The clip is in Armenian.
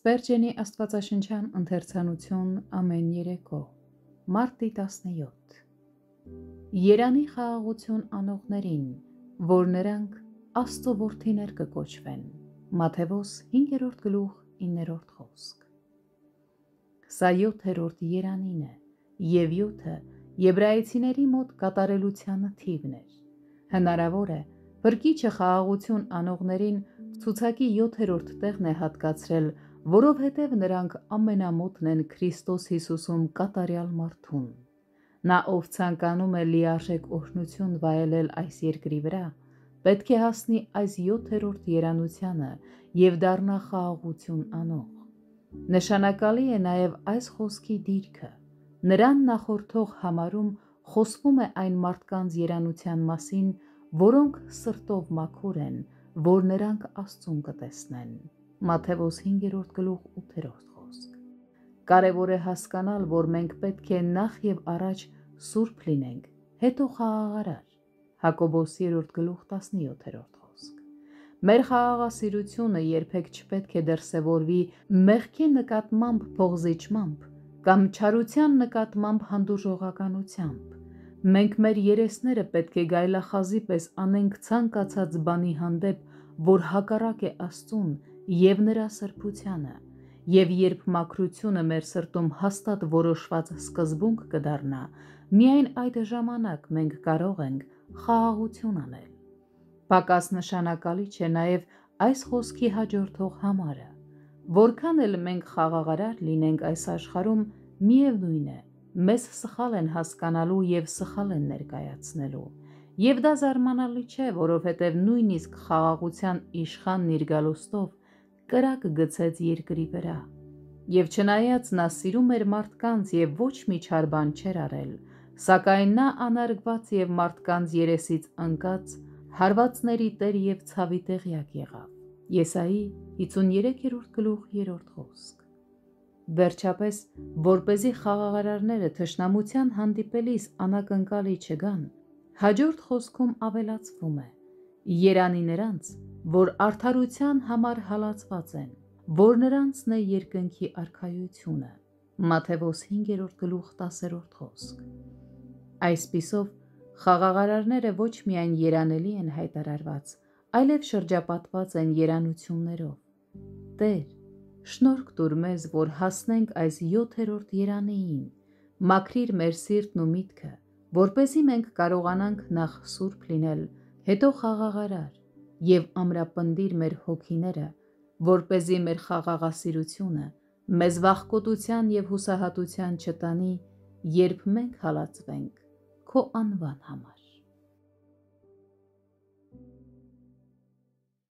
Սպերջենի աստվածաշնչյան ընթերցանություն ամեն երեկո, մարտի 17 Երանի խաղաղություն անողներին, որ նրանք Աստծո որդիներ կկոչվեն, Մատթեոս 5-րդ գլուխ 9-րդ խոսք Սա 7-րդ երանին է, և 7-ը եբրայեցիների մոտ կատարելությանը թիվն էր, հնարավոր է, Փրկիչը խաղաղություն անողներին ցուցակի 7-րդ տեղն է հատկացրել, որովհետև նրանք ամենամոտն են Քրիստոս Հիսուսում կատարյալ մարդուն։ Նա, ով ցանկանում է լիարժեք օրհնություն վայելել այս երկրի վրա, պետք է հասնի այս 7-րդ երանությանը և դառնա խաղաղություն անող։ Նշանակալի է նաև այս խոսքի դիրքը։ Նրան նախորդող համարում խոսվում է այն մարդկանց երանության մասին, որոնք սրտով մաքուր են, որ նրանք Աստծուն կտեսնեն։ Մատթեոս 5-րդ գլուխ 8-րդ խոսք։ Կարևոր է հասկանալ, որ մենք պետք է նախ և առաջ սուրբ լինենք, հետո խաղաղարար։ Հակոբոս 3-րդ գլուխ 17-րդ խոսք։ Մեր խաղաղասիրությունը երբեք չպետք է դրսևորվի մեղքի նկատմամբ փոխզիջմամբ կամ չարության նկատմամբ հանդուրժողականությամբ։ Մենք մեր երեսները պետք է գայլախազի պես անենք ցանկացած բանի հանդեպ, որ հակառակ է Աստծուն և նրա սրբությանը, և երբ մաքրությունը մեր սրտում հաստատ որոշված սկզբունք կդառնա, միայն այդ ժամանակ մենք կարող ենք խաղաղություն անել։ Պակաս նշանակալի չէ նաև այս խոսքի հաջորդող համարը։ Որքան էլ մենք խաղաղարար լինենք այս աշխարհում, միևնույն է, մեզ սխալ են հասկանալու և սխալ են ներկայացնելու։ Եվ դա զարմանալի չէ, որովհետև նույնիսկ խաղաղության իշխանն իր գալուստով կրակ գցեց երկրի վրա։ Եվ չնայած նա սիրում էր մարդկանց և ոչ մի չար բան չէր արել, սակայն նա անարգված և մարդկանց երեսից ընկած հարվածների տեր և ցավի տեղյակ եղավ։ Եսայի 53-րդ գլուխ 3-րդ խոսք։ Վերջապես, որպեսզի խաղաղարարները թշնամության հանդիպելիս անակնկալի չգան, հաջորդ խոսքում ավելացվում է. Երանի նրանց, որ արդարության համար հալածված են, որ նրանցն է երկնքի արքայությունը։ Մատթեոս 5-րդ գլուխ 10-րդ խոսք։ Այսպիսով, խաղաղարարները ոչ միայն երանելի են հայտարարված, այլև շրջապատված են երանություններով։ Տեր, շնորհք տուր մեզ, որ հասնենք այս 7-րդ երանին, մաքրիր մեր սիրտն ու միտքը, որպեսզի մենք կարողանանք նախ սուրբ լինել, հետո խաղաղարար, և ամրապնդիր մեր հոգիները, որպեսզի մեր խաղաղասիրությունը մեզ վախկոտության և հուսահատության չտանի, երբ մենք հալածվենք քո անվան համար։